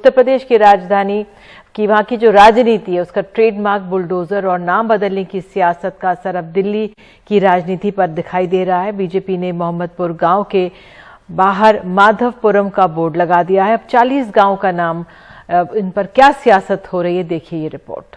उत्तर प्रदेश की राजधानी की वहां की जो राजनीति है उसका ट्रेडमार्क बुलडोजर और नाम बदलने की सियासत का असर अब दिल्ली की राजनीति पर दिखाई दे रहा है। बीजेपी ने मोहम्मदपुर गांव के बाहर माधवपुरम का बोर्ड लगा दिया है। अब 40 गांव का नाम, इन पर क्या सियासत हो रही है, देखिए ये रिपोर्ट।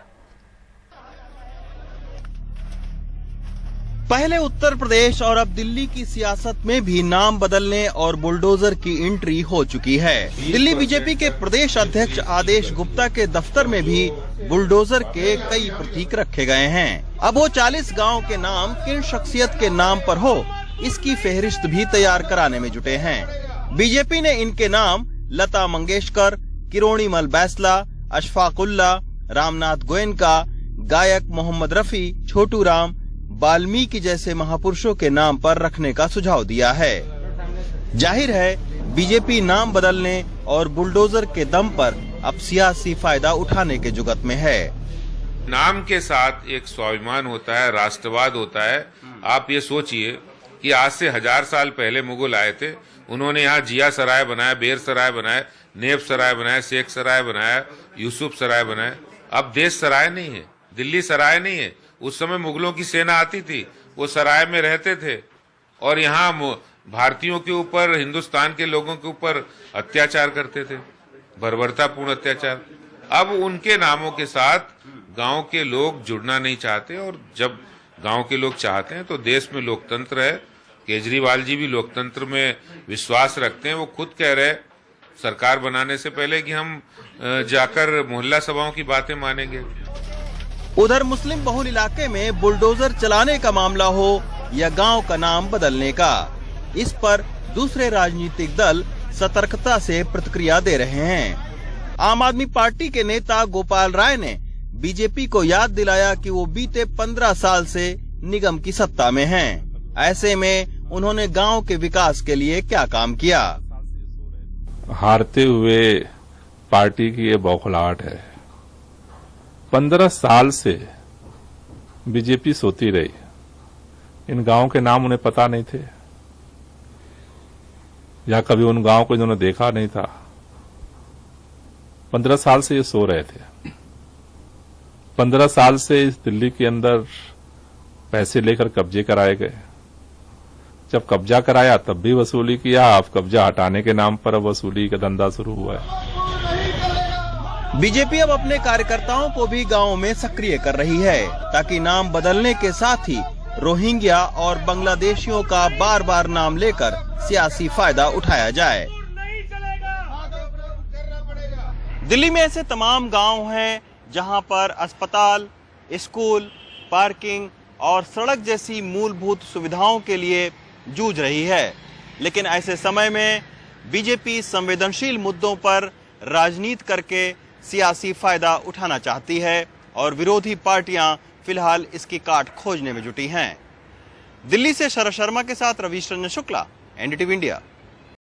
पहले उत्तर प्रदेश और अब दिल्ली की सियासत में भी नाम बदलने और बुलडोजर की एंट्री हो चुकी है। दिल्ली बीजेपी के प्रदेश अध्यक्ष आदेश गुप्ता के दफ्तर में भी बुलडोजर के कई प्रतीक रखे गए हैं। अब वो 40 गांव के नाम किन शख्सियत के नाम पर हो, इसकी फेहरिस्त भी तैयार कराने में जुटे हैं। बीजेपी ने इनके नाम लता मंगेशकर, किरोड़ीमल बैसला, अशफाकुल्ला, रामनाथ गोयनका, गायक मोहम्मद रफी, छोटू राम, वाल्मीकि जैसे महापुरुषों के नाम पर रखने का सुझाव दिया है। जाहिर है बीजेपी नाम बदलने और बुलडोजर के दम पर अब सियासी फायदा उठाने के जुगत में है। नाम के साथ एक स्वाभिमान होता है, राष्ट्रवाद होता है। आप ये सोचिए कि आज से 1000 साल पहले मुगल आए थे, उन्होंने यहाँ जिया सराय बनाया, बेर सराय बनाया, नेब सराय बनाया, शेख सराय बनाया, यूसुफ सराय बनाया। अब देश सराय नहीं है, दिल्ली सराय नहीं है। उस समय मुगलों की सेना आती थी, वो सराय में रहते थे और यहाँ भारतीयों के ऊपर, हिंदुस्तान के लोगों के ऊपर अत्याचार करते थे, बर्बरतापूर्ण अत्याचार। अब उनके नामों के साथ गांव के लोग जुड़ना नहीं चाहते, और जब गांव के लोग चाहते हैं तो देश में लोकतंत्र है। केजरीवाल जी भी लोकतंत्र में विश्वास रखते हैं। वो खुद कह रहे सरकार बनाने से पहले कि हम जाकर मोहल्ला सभाओं की बातें मानेंगे। उधर मुस्लिम बहुल इलाके में बुलडोजर चलाने का मामला हो या गांव का नाम बदलने का, इस पर दूसरे राजनीतिक दल सतर्कता से प्रतिक्रिया दे रहे हैं। आम आदमी पार्टी के नेता गोपाल राय ने बीजेपी को याद दिलाया कि वो बीते 15 साल से निगम की सत्ता में हैं। ऐसे में उन्होंने गांव के विकास के लिए क्या काम किया। हारते हुए पार्टी की ये बौखलाहट है। 15 साल से बीजेपी सोती रही, इन गांवों के नाम उन्हें पता नहीं थे या कभी उन गांवों को इन्होंने देखा नहीं था। 15 साल से ये सो रहे थे। 15 साल से इस दिल्ली के अंदर पैसे लेकर कब्जे कराए गए। जब कब्जा कराया तब भी वसूली किया, अब कब्जा हटाने के नाम पर अब वसूली का धंधा शुरू हुआ है। बीजेपी अब अपने कार्यकर्ताओं को भी गांवों में सक्रिय कर रही है ताकि नाम बदलने के साथ ही रोहिंग्या और बांग्लादेशियों का बार बार नाम लेकर सियासी फायदा उठाया जाए। दिल्ली में ऐसे तमाम गांव हैं जहां पर अस्पताल, स्कूल, पार्किंग और सड़क जैसी मूलभूत सुविधाओं के लिए जूझ रही है। लेकिन ऐसे समय में बीजेपी संवेदनशील मुद्दों पर राजनीति करके सियासी फायदा उठाना चाहती है और विरोधी पार्टियां फिलहाल इसकी काट खोजने में जुटी हैं। दिल्ली से शरद शर्मा के साथ रवीश रंजन शुक्ला, एनडीटीवी इंडिया।